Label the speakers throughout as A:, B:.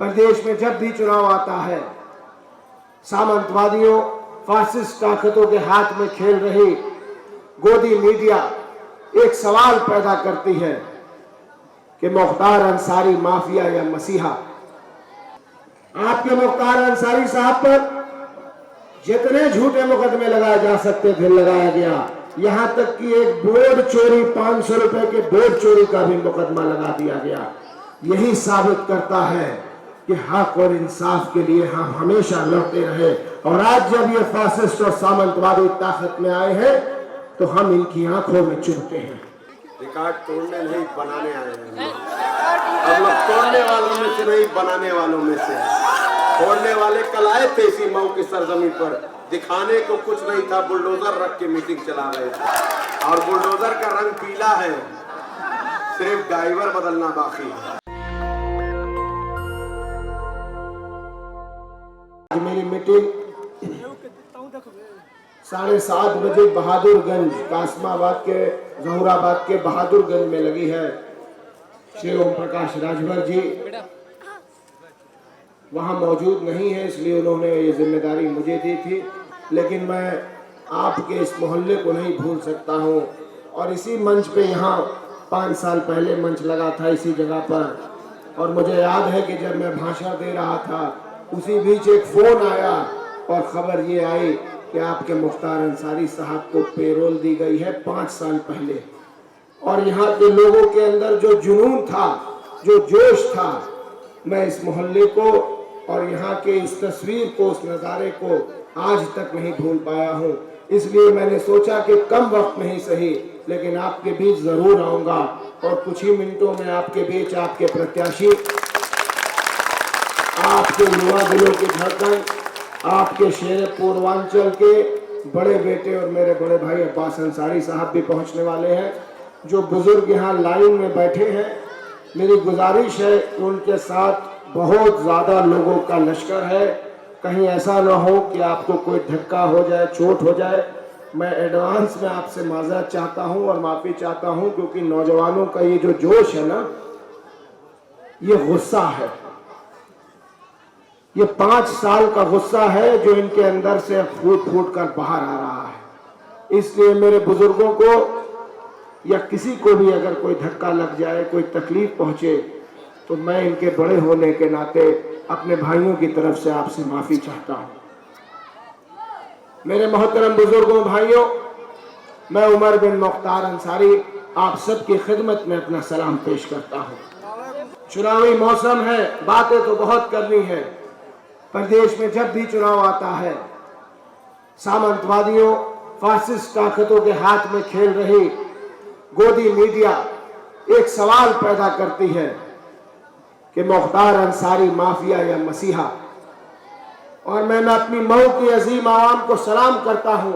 A: प्रदेश में जब भी चुनाव आता है, सामंतवादियों, फासिस्ट ताकतों के हाथ में खेल रही गोदी मीडिया एक सवाल पैदा करती है कि मुख्तार अंसारी माफिया या मसीहा। आपके मुख्तार अंसारी साहब पर जितने झूठे मुकदमे लगाए जा सकते थे लगाया गया, यहां तक कि एक बोर्ड चोरी 500 रुपए के बोर्ड चोरी का भी मुकदमा लगा दिया गया। यही साबित करता है कि हक और इंसाफ के लिए हम हमेशा लड़ते रहे, और आज जब ये फासिस्ट और सामंतवादी ताकत में आए हैं तो हम इनकी आंखों में चुभते हैं।
B: रिकॉर्ड तोड़ने नहीं बनाने आए हैं हम लोग, तोड़ने वालों में से नहीं बनाने वालों में से। तोड़ने वाले कल आए थे इसी मऊ की सरजमीन पर, दिखाने को कुछ नहीं था, बुलडोजर रख के मीटिंग चला रहे थे, और बुलडोजर का रंग पीला है, सिर्फ ड्राइवर बदलना बाकी है।
A: मेरी मीटिंग 7:30 बजे बहादुरगंज, कासमाबाद के जहूराबाद के बहादुरगंज में लगी है। श्री ओम प्रकाश राजभर जी वहां मौजूद नहीं है, इसलिए उन्होंने ये जिम्मेदारी मुझे दी थी, लेकिन मैं आपके इस मोहल्ले को नहीं भूल सकता हूं। और इसी मंच पे यहाँ 5 साल पहले मंच लगा था इसी जगह पर, और मुझे याद है कि जब मैं भाषण दे रहा था उसी बीच एक फोन आया और खबर ये आई कि आपके मुख्तार अंसारी साहब को पेरोल दी गई है 5 साल पहले। और यहाँ के लोगों के अंदर जो जुनून था, जो जोश था, मैं इस मोहल्ले को और यहाँ के इस तस्वीर को, उस नज़ारे को आज तक नहीं भूल पाया हूँ। इसलिए मैंने सोचा कि कम वक्त में ही सही, लेकिन आपके बीच जरूर आऊँगा और कुछ ही मिनटों में आपके बीच आपके प्रत्याशी, आपके युवा दिलों की धड़कन, आपके शेर पूर्वांचल के बड़े बेटे और मेरे बड़े भाई अब्बास अंसारी साहब भी पहुंचने वाले हैं। जो बुजुर्ग यहाँ लाइन में बैठे हैं, मेरी गुजारिश है कि उनके साथ बहुत ज़्यादा लोगों का लश्कर है, कहीं ऐसा ना हो कि आपको कोई धक्का हो जाए, चोट हो जाए। मैं एडवांस में आपसे माजरत चाहता हूँ और माफ़ी चाहता हूँ, क्योंकि नौजवानों का ये जो जोश है ना, ये गुस्सा है, ये 5 साल का गुस्सा है जो इनके अंदर से फूट फूट कर बाहर आ रहा है। इसलिए मेरे बुजुर्गों को या किसी को भी अगर कोई धक्का लग जाए, कोई तकलीफ पहुंचे, तो मैं इनके बड़े होने के नाते अपने भाइयों की तरफ से आपसे माफी चाहता हूं। मेरे मोहतरम बुजुर्गों, भाइयों, मैं उमर बिन मुख्तार अंसारी आप सबकी खिदमत में अपना सलाम पेश करता हूं। चुनावी मौसम है, बातें तो बहुत करनी है। प्रदेश में जब भी चुनाव आता है, सामंतवादियों, फासिस्ट ताकतों के हाथ में खेल रही गोदी मीडिया एक सवाल पैदा करती है कि मुख्तार अंसारी माफिया या मसीहा। और मैं अपनी मऊ की अजीम आवाम को सलाम करता हूं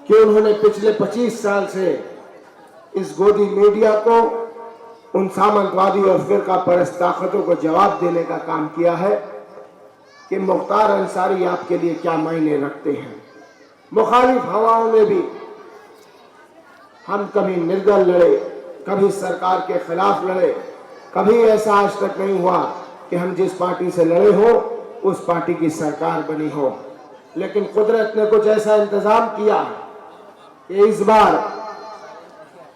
A: कि उन्होंने पिछले 25 साल से इस गोदी मीडिया को, उन सामंतवादी और फिरका परस्त ताकतों को जवाब देने का काम किया है कि मुख्तार अंसारी आपके लिए क्या मायने रखते हैं। मुखालिफ हवाओं में भी हम कभी निर्दल लड़े, कभी सरकार के खिलाफ लड़े, कभी ऐसा आज तक नहीं हुआ कि हम जिस पार्टी से लड़े हो उस पार्टी की सरकार बनी हो। लेकिन कुदरत ने कुछ ऐसा इंतजाम किया कि इस बार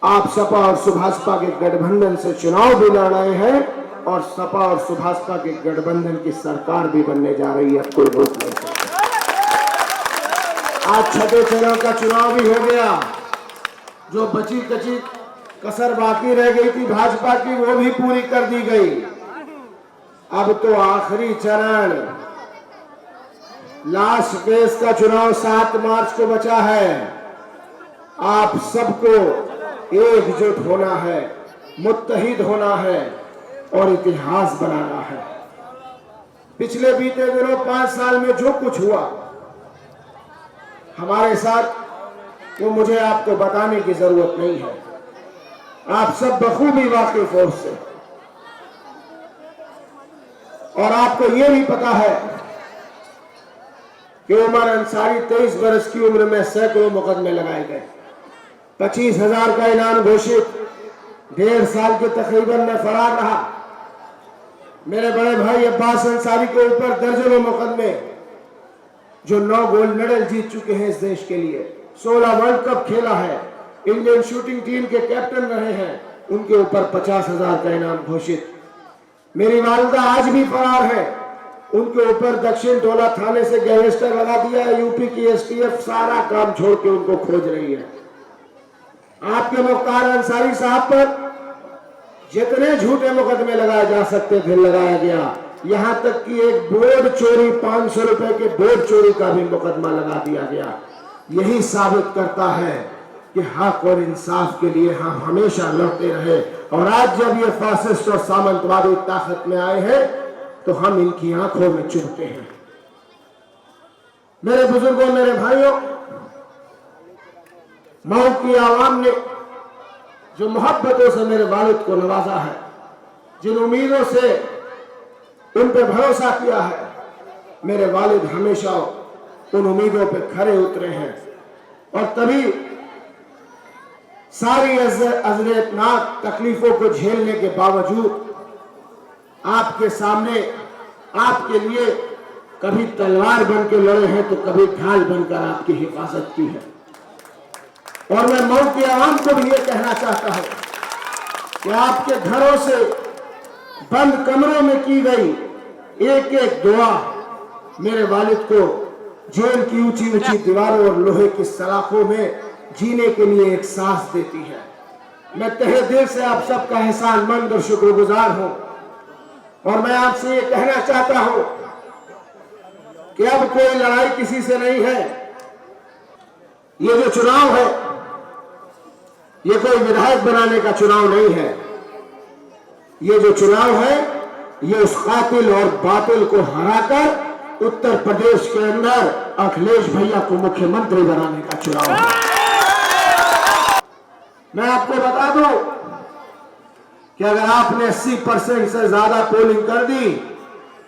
A: आप सपा और सुभाषपा के गठबंधन से चुनाव भी लड़ रहे हैं, और सपा और सुभाषपा के गठबंधन की सरकार भी बनने जा रही है। कोई रोक नहीं सकता। आज 6ठे चरण का चुनाव भी हो गया, जो बची कची कसर बाकी रह गई थी भाजपा की, वो भी पूरी कर दी गई। अब तो आखिरी चरण, लास्ट फेज का चुनाव 7 मार्च को बचा है। आप सबको एकजुट होना है, मुत्तहिद होना है और इतिहास बनाना है। पिछले बीते दिनों 5 साल में जो कुछ हुआ हमारे साथ, वो मुझे आपको बताने की जरूरत नहीं है, आप सब बखूबी वाकिफ हो उससे। और आपको ये भी पता है कि उमर अंसारी 23 वर्ष की उम्र में सैकड़ों मुकदमे लगाए गए, 25,000 का इनाम घोषित, 1.5 साल के तकरीबन में फरार रहा। मेरे बड़े भाई अब्बास अंसारी के ऊपर दर्जनों मुकदमे, जो 9 गोल्ड मेडल जीत चुके हैं इस देश के लिए, 16 वर्ल्ड कप खेला है, इंडियन शूटिंग टीम के कैप्टन रहे हैं, उनके ऊपर 50,000 का इनाम घोषित। मेरी वालिदा आज भी फरार है, उनके ऊपर दक्षिण टोला थाने से गैंगस्टर लगा दिया है, यूपी की एसटीएफ सारा काम छोड़ के उनको खोज रही है। आपके मुख्तार अंसारी साहब पर जितने झूठे मुकदमे लगाए जा सकते थे लगाया गया, यहां तक कि एक बोर्ड चोरी, 500 रुपए के बोर्ड चोरी का भी मुकदमा लगा दिया गया। यही साबित करता है कि हक और इंसाफ के लिए हम हमेशा लड़ते रहे, और आज जब ये फासिस्ट और सामंतवादी ताकत में आए हैं तो हम इनकी आंखों में चुभते हैं। मेरे बुजुर्गों, मेरे भाइयों, मऊ की आवाम ने जो मोहब्बतों से मेरे वालिद को नवाजा है, जिन उम्मीदों से उन पे भरोसा किया है, मेरे वालिद हमेशा उन उम्मीदों पे खरे उतरे हैं। और तभी सारी अजरतनाक तकलीफों को झेलने के बावजूद आपके सामने, आपके लिए कभी तलवार बन के लड़े हैं तो कभी ढाल बनकर आपकी हिफाजत की है। और मैं मऊ की आवाम को भी ये कहना चाहता हूं कि आपके घरों से बंद कमरों में की गई एक एक दुआ मेरे वालिद को जेल की ऊंची ऊंची दीवारों और लोहे की सलाखों में जीने के लिए एक सांस देती है। मैं तहे दिल से आप सबका एहसानमंद और शुक्रगुजार हूं, और मैं आपसे ये कहना चाहता हूं कि अब कोई लड़ाई किसी से नहीं है। ये जो चुनाव है, ये कोई विधायक बनाने का चुनाव नहीं है। ये जो चुनाव है, ये उस कातिल और बातिल को हराकर उत्तर प्रदेश के अंदर अखिलेश भैया को मुख्यमंत्री बनाने का चुनाव है। मैं आपको बता दूं कि अगर आपने 80% से ज्यादा पोलिंग कर दी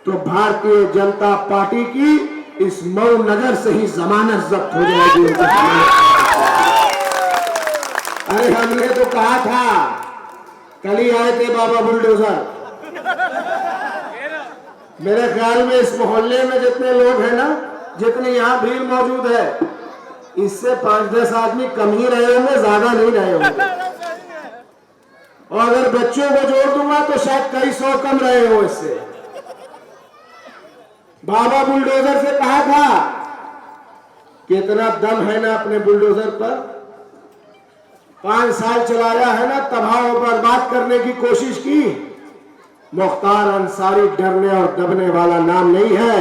A: तो भारतीय जनता पार्टी की इस मऊ नगर से ही जमानत जब्त हो जाएगी। अरे हमने तो कहा था, कल ही आए थे बाबा बुलडोजर। मेरे ख्याल में इस मोहल्ले में जितने लोग हैं ना, जितनी यहाँ भीड़ मौजूद है, इससे 5-10 आदमी कम ही रहे होंगे, ज्यादा नहीं रहे होंगे। और अगर बच्चों को जोड़ दूंगा तो शायद कई 100 कम रहे हो इससे। बाबा बुलडोजर से कहा था कि इतना दम है ना अपने बुलडोजर पर, 5 साल चलाया है ना, तबाह और बर्बाद करने की कोशिश की। मुख्तार अंसारी डरने और दबने वाला नाम नहीं है।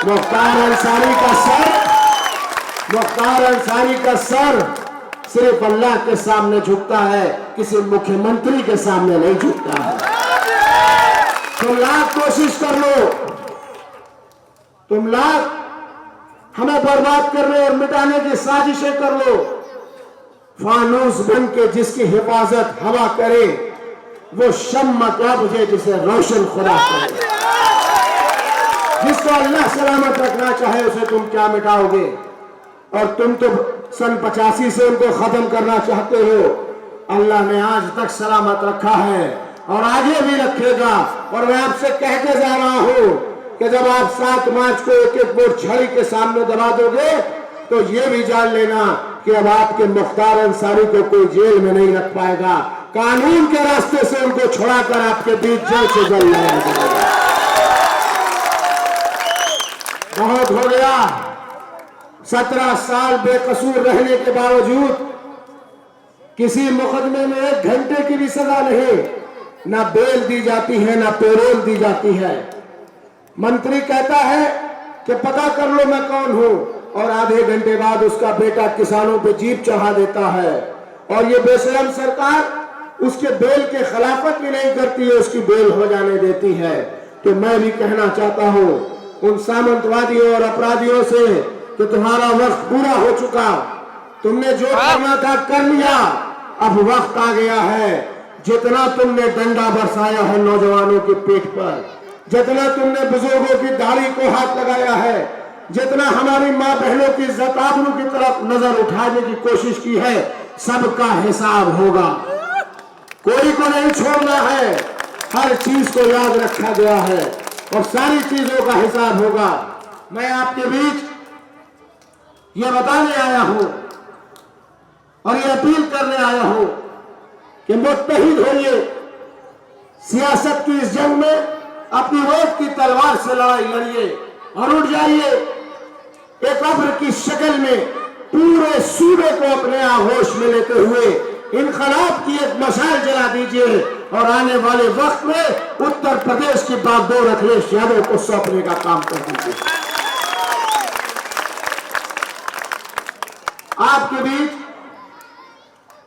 A: मुख्तार अंसारी का सर सिर्फ अल्लाह के सामने झुकता है, किसी मुख्यमंत्री के सामने नहीं झुकता है। तुम लाख कोशिश कर लो, तुम लाख हमें बर्बाद करने और मिटाने की साजिशें कर लो, फानूस बन के जिसकी हिफाजत हवा करे वो शम्मा क्या बुझे जिसे रोशन खुदा करे। जिसको अल्लाह सलामत रखना चाहे उसे तुम क्या मिटाओगे? और तुम तो सन 85 से उनको खत्म करना चाहते हो। अल्लाह ने आज तक सलामत रखा है और आगे भी रखेगा। और मैं आपसे कह के जा रहा हूं कि जब आप 7 मार्च को एक वोट छड़ी के सामने दबा दोगे तो ये भी जान लेना कि अब आपके मुख्तार अंसारी को कोई जेल में नहीं रख पाएगा। कानून के रास्ते से उनको छुड़ाकर आपके बीच जल्द से जल्द लाया जाएगा। बहुत हो गया। 17 साल बेकसूर रहने के बावजूद किसी मुकदमे में 1 घंटे की भी सजा नहीं, ना बेल दी जाती है ना पैरोल दी जाती है। मंत्री कहता है कि पता कर लो मैं कौन हूं, और आधे घंटे बाद उसका बेटा किसानों पे जीप चढ़ा देता है। और ये बेशरम सरकार उसके बेल के खिलाफत भी नहीं करती है, उसकी बेल हो जाने देती है। तो मैं भी कहना चाहता हूं उन सामंतवादियों और अपराधियों से कि तुम्हारा वक्त पूरा हो चुका, तुमने जो करना था कर लिया, अब वक्त आ गया है। जितना तुमने डंडा बरसाया है नौजवानों की पीठ पर, जितना तुमने बुजुर्गों की दाढ़ी को हाथ लगाया है, जितना हमारी माँ बहनों की इज्जत आबरू की तरफ नजर उठाने की कोशिश की है, सबका हिसाब होगा। कोई को नहीं छोड़ना है। हर चीज को याद रखा गया है और सारी चीजों का हिसाब होगा। मैं आपके बीच ये बताने आया हूं और ये अपील करने आया हूं कि मुत्तहिद होइए, सियासत की इस जंग में अपनी वोट की तलवार से लड़ाई लड़िए और उठ जाइए। एक अब्र की शक्ल में पूरे सूबे को अपने आगोश में लेते हुए इनकलाब की एक मशाल जला दीजिए और आने वाले वक्त में उत्तर प्रदेश की बागडोर अखिलेश यादव को सौंपने का काम कर दीजिए। आपके बीच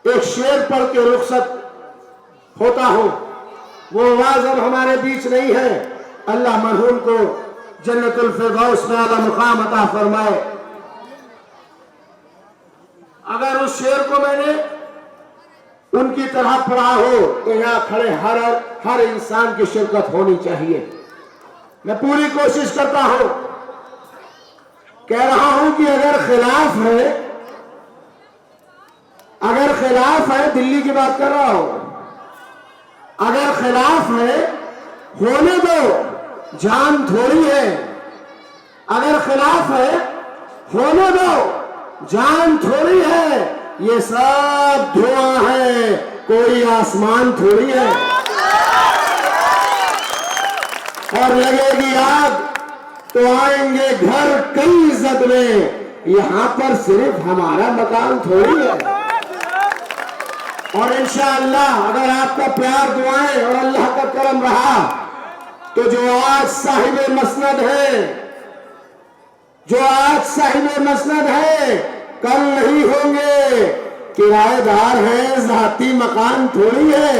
A: एक शेर पढ़ के रुखसत होता हूं। वो आवाज अब हमारे बीच नहीं है। अल्लाह मरहूम को जन्नतुल फिरदौस में आला मुकाम अता फरमाए। अगर उस शेर को मैंने उनकी तरह पढ़ा हो तो यहां खड़े हर इंसान की शिरकत होनी चाहिए। मैं पूरी कोशिश करता हूं, कह रहा हूं कि अगर खिलाफ है, दिल्ली की बात कर रहा हूं, अगर खिलाफ है होने दो, जान थोड़ी है। अगर खिलाफ है होने दो, जान थोड़ी है। ये सब धुआं है, कोई आसमान थोड़ी है। और लगेगी आग तो आएंगे घर कई जद में, यहां पर सिर्फ हमारा मकान थोड़ी है। और इंशाअल्लाह अगर आपका प्यार, दुआएं और अल्लाह का करम रहा तो जो आज साहिब मसनद है कल नहीं होंगे। किराएदार है, जाती मकान थोड़ी है।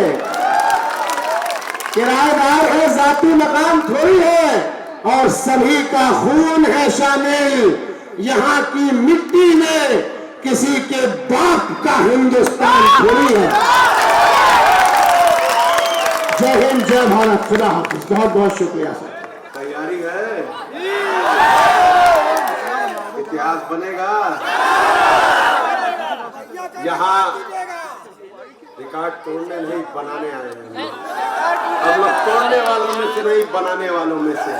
A: किराएदार है, जाती मकान थोड़ी है। और सभी का खून है शामिल यहां की मिट्टी में, किसी के बाप का हिंदुस्तान थोड़ी है। जय हिंद, जय भारत, खुदा हाफिज। बहुत बहुत शुक्रिया सर।
B: तैयारी है, इतिहास बनेगा। यहाँ रिकॉर्ड तोड़ने नहीं, बनाने आए हैं। हम लोग तोड़ने वालों में से नहीं, बनाने वालों में से।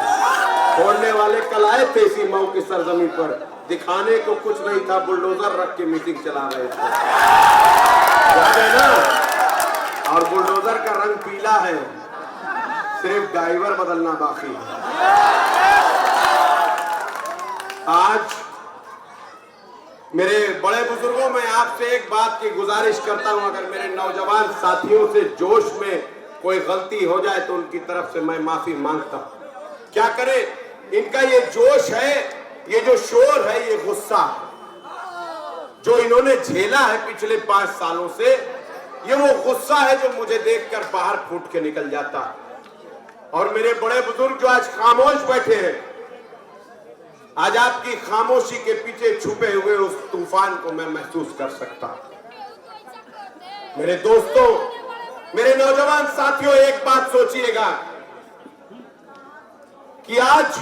B: तोड़ने वाले कल आए थे इसी मऊ की सरजमी पर, दिखाने को कुछ नहीं था, बुलडोजर रख के मीटिंग चला रहे थे, याद है ना। और बुलडोजर का रंग पीला है, सिर्फ ड्राइवर बदलना बाकी है। आज मेरे बड़े बुजुर्गों, मैं आपसे एक बात की गुजारिश करता हूं, अगर मेरे नौजवान साथियों से जोश में कोई गलती हो जाए तो उनकी तरफ से मैं माफी मांगता हूं। क्या करें, इनका ये जोश है, ये जो शोर है, ये गुस्सा जो इन्होंने झेला है पिछले 5 सालों से, ये वो गुस्सा है जो मुझे देखकर बाहर फूट के निकल जाता है। और मेरे बड़े बुजुर्ग जो आज खामोश बैठे हैं, आज आपकी खामोशी के पीछे छुपे हुए उस तूफान को मैं महसूस कर सकता। मेरे दोस्तों, मेरे नौजवान साथियों, एक बात सोचिएगा कि आज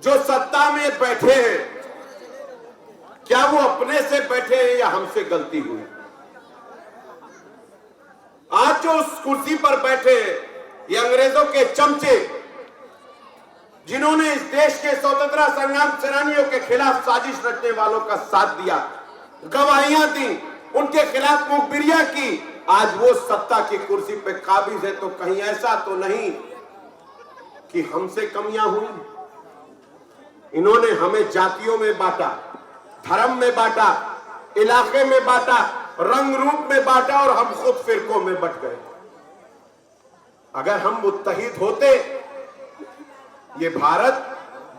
B: जो सत्ता में बैठे हैं, क्या वो अपने से बैठे हैं या हमसे गलती हुई? आज जो उस कुर्सी पर बैठे हैं, ये अंग्रेजों के चमचे, जिन्होंने इस देश के स्वतंत्रता संग्राम सेनानियों के खिलाफ साजिश रचने वालों का साथ दिया, गवाहियां दी, उनके खिलाफ मुखबिरियां की, आज वो सत्ता की कुर्सी पे काबिज है। तो कहीं ऐसा तो नहीं कि हमसे कमियां हुई? इन्होंने हमें जातियों में बांटा, धर्म में बांटा, इलाके में बांटा, रंग रूप में बांटा और हम खुद फिरकों में बट गए। अगर हम मुत्तहिद होते, ये भारत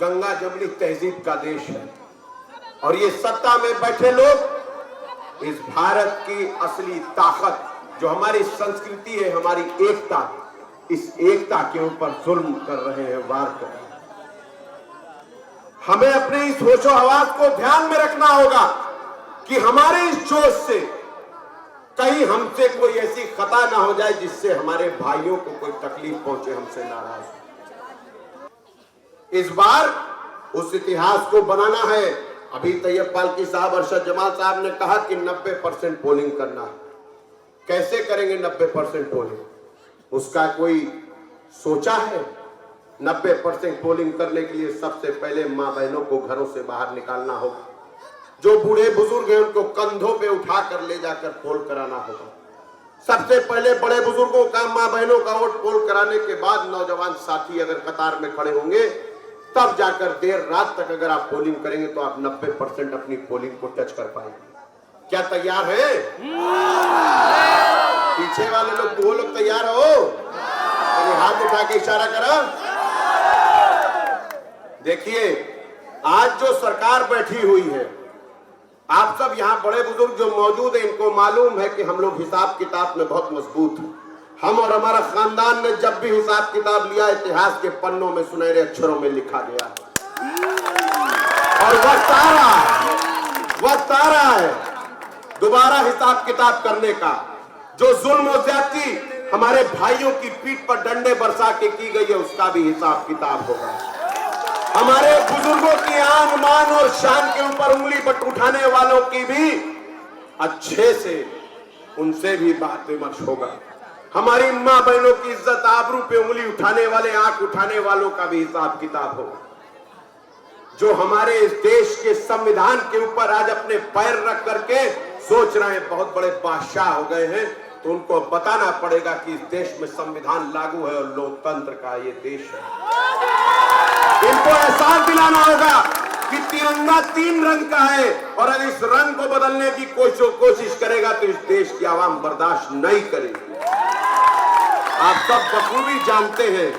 B: गंगा जमनी तहजीब का देश है और ये सत्ता में बैठे लोग इस भारत की असली ताकत, जो हमारी संस्कृति है, हमारी एकता, इस एकता के ऊपर जुल्म कर रहे हैं, वार कर रहे हैं। हमें अपने इस होशो हवास को ध्यान में रखना होगा कि हमारे इस जोश से कहीं हमसे कोई ऐसी खता ना हो जाए जिससे हमारे भाइयों को कोई तकलीफ पहुंचे, हमसे नाराज। इस बार उस इतिहास को बनाना है। अभी तैयब पालकी साहब, अरशद जमाल साहब ने कहा कि 90% पोलिंग करना है। कैसे करेंगे 90% पोलिंग? उसका कोई सोचा है? 90% पोलिंग करने के लिए सबसे पहले मां बहनों को घरों से बाहर निकालना होगा। जो बूढ़े बुजुर्ग हैं उनको कंधों पे उठाकर ले जाकर पोल कराना होगा। सबसे पहले बड़े बुजुर्गों का, मां बहनों का वोट पोल कराने के बाद नौजवान साथी अगर कतार में खड़े होंगे तब जाकर देर रात तक अगर आप पोलिंग करेंगे तो आप 90% अपनी पोलिंग को टच कर पाएंगे। क्या तैयार है? पीछे वाले लोग, वो लोग तैयार हो? अरे हाथ उठा के इशारा करो। देखिए, आज जो सरकार बैठी हुई है, आप सब यहाँ बड़े बुजुर्ग जो मौजूद हैं, इनको मालूम है कि हम लोग हिसाब किताब में बहुत मजबूत हैं। हम और हमारा खानदान ने जब भी हिसाब किताब लिया, इतिहास के पन्नों में सुनहरे अक्षरों में लिखा गया और वक्त आ रहा है, वक्त आ रहा है दोबारा हिसाब किताब करने का। जो जुल्म और ज्यादती हमारे भाइयों की पीठ पर डंडे बरसा के की गई है, उसका भी हिसाब किताब होगा। हमारे बुजुर्गों की आन मान और शान के ऊपर उंगली बट उठाने वालों की भी अच्छे से उनसे भी बात विमर्श होगा। हमारी मां बहनों की इज्जत आबरू पे उंगली उठाने वाले, आंख उठाने वालों का भी हिसाब किताब होगा। जो हमारे इस देश के संविधान के ऊपर आज अपने पैर रख करके सोच रहे हैं बहुत बड़े बादशाह हो गए हैं, तो उनको बताना पड़ेगा कि इस देश में संविधान लागू है और लोकतंत्र का ये देश है। इनको एहसास दिलाना होगा कि तिरंगा 3 रंग का है और अगर इस रंग को बदलने की कोशिश करेगा तो इस देश की आवाम बर्दाश्त नहीं करेगी। आप सब बखूबी जानते हैं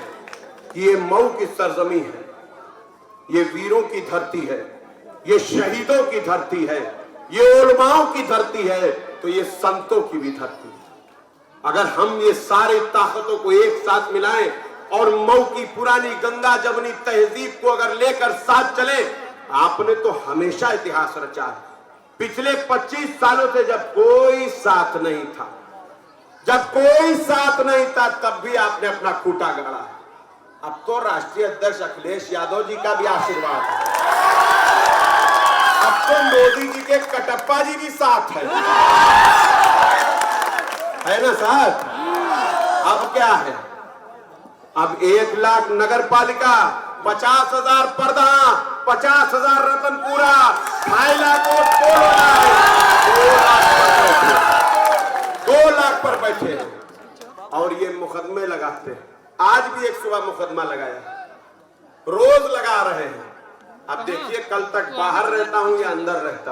B: कि ये मऊ की सरजमी है, ये वीरों की धरती है, ये शहीदों की धरती है, ये उलमाओं की धरती है, तो ये संतों की भी धरती है। अगर हम ये सारी ताकतों को एक साथ मिलाएं और मऊ की पुरानी गंगा जमुनी तहजीब को अगर लेकर साथ चले, आपने तो हमेशा इतिहास रचा है। पिछले 25 सालों से जब कोई साथ नहीं था, तब भी आपने अपना खूंटा गाड़ा है। अब तो राष्ट्रीय अध्यक्ष अखिलेश यादव जी का भी आशीर्वाद है, अब तो मोदी जी के कटप्पा जी भी साथ है ना साथ? अब क्या है? अब 1 लाख नगर पालिका, 50,000 प्रधान, 50,000 रतनपुरा, 2.5 लाख वोट पोल हो रहा है। 2 लाख पर बैठे हैं और ये मुकदमे लगाते हैं। आज भी एक सुबह मुकदमा लगाया, रोज लगा रहे हैं। अब देखिए, कल तक बाहर रहता हूं या अंदर रहता,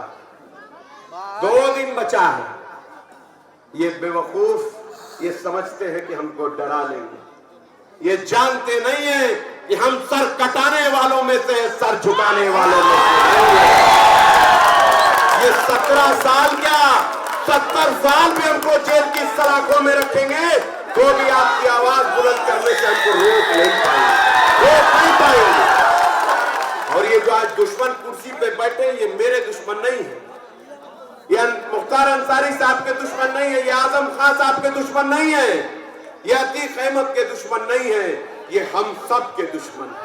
B: 2 दिन बचा है। ये बेवकूफ ये समझते हैं कि हमको डरा लेंगे, ये जानते नहीं है कि हम सर कटाने वालों में से, सर झुकाने वालों में से। ये 17 साल क्या 70 साल भी हमको जेल की सलाखों में रखेंगे तो भी आपकी आवाज बुलंद करने से हमको रोक नहीं पाएंगे। और ये जो आज दुश्मन कुर्सी पे बैठे, ये मेरे दुश्मन नहीं है, ये मुख्तार अंसारी साहब के दुश्मन नहीं है, ये आजम खान साहब के दुश्मन नहीं है, ये अतीक अहमद के दुश्मन नहीं है, ये हम सब के दुश्मन है।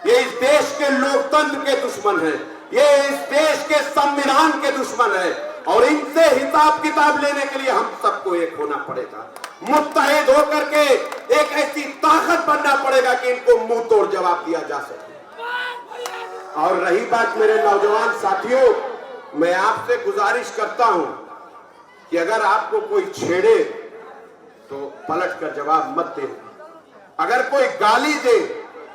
B: ये इस देश के लोकतंत्र के दुश्मन है, ये इस देश के संविधान के दुश्मन है और इनसे हिसाब किताब लेने के लिए हम सबको एक होना पड़ेगा, मुत्तहिद होकर के एक ऐसी ताकत बनना पड़ेगा कि इनको मुंह तोड़ जवाब दिया जा सके। और रही बात मेरे नौजवान साथियों, मैं आपसे गुजारिश करता हूं कि अगर आपको कोई छेड़े तो पलट कर जवाब मत देना, अगर कोई गाली दे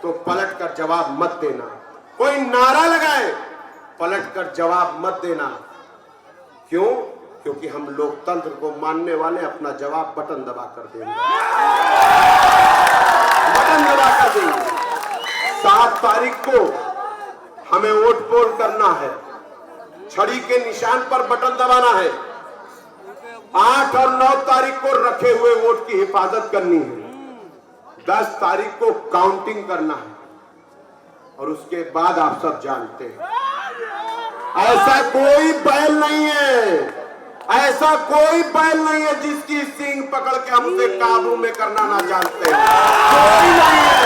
B: तो पलट कर जवाब मत देना, कोई नारा लगाए पलट कर जवाब मत देना। क्यों? क्योंकि हम लोकतंत्र को मानने वाले अपना जवाब बटन दबा कर देंगे, बटन दबा कर देंगे। 7 तारीख को हमें वोट पोल करना है, छड़ी के निशान पर बटन दबाना है। 8 और 9 तारीख को रखे हुए वोट की हिफाजत करनी है। 10 तारीख को काउंटिंग करना है और उसके बाद आप सब जानते हैं, ऐसा कोई बैल नहीं है, ऐसा कोई बैल नहीं है जिसकी सींग पकड़ के हम उसे काबू में करना ना जानते हैं, कोई नहीं है।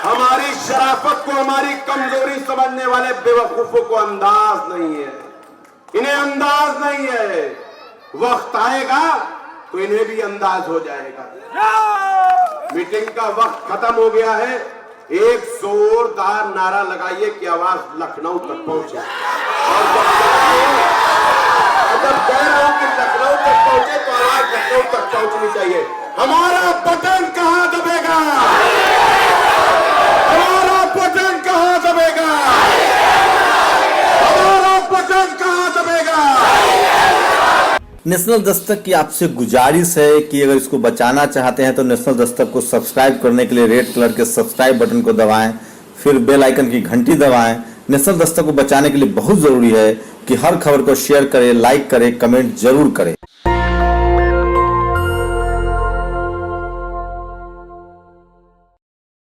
B: हमारी शराफत को हमारी कमजोरी समझने वाले बेवकूफों को अंदाज नहीं है, इन्हें अंदाज नहीं है। वक्त आएगा तो इन्हें भी अंदाज हो जाएगा। मीटिंग का वक्त खत्म हो गया है। एक जोरदार नारा लगाइए कि आवाज लखनऊ तक पहुंचे। और जब कह रहा हूं कि लखनऊ तक पहुंचे तो आवाज लखनऊ तक पहुंचनी चाहिए। हमारा बटन कहां दबेगा? हमारा बटन कहां दबेगा? हमारा बटन कहां दबेगा?
C: नेशनल दस्तक की आपसे गुजारिश है कि अगर इसको बचाना चाहते हैं तो नेशनल दस्तक को सब्सक्राइब करने के लिए रेड कलर के सब्सक्राइब बटन को दबाएं, फिर बेल आइकन की घंटी दबाएं। नेशनल दस्तक को बचाने के लिए बहुत जरूरी है कि हर खबर को शेयर करें, लाइक करें, कमेंट जरूर करें।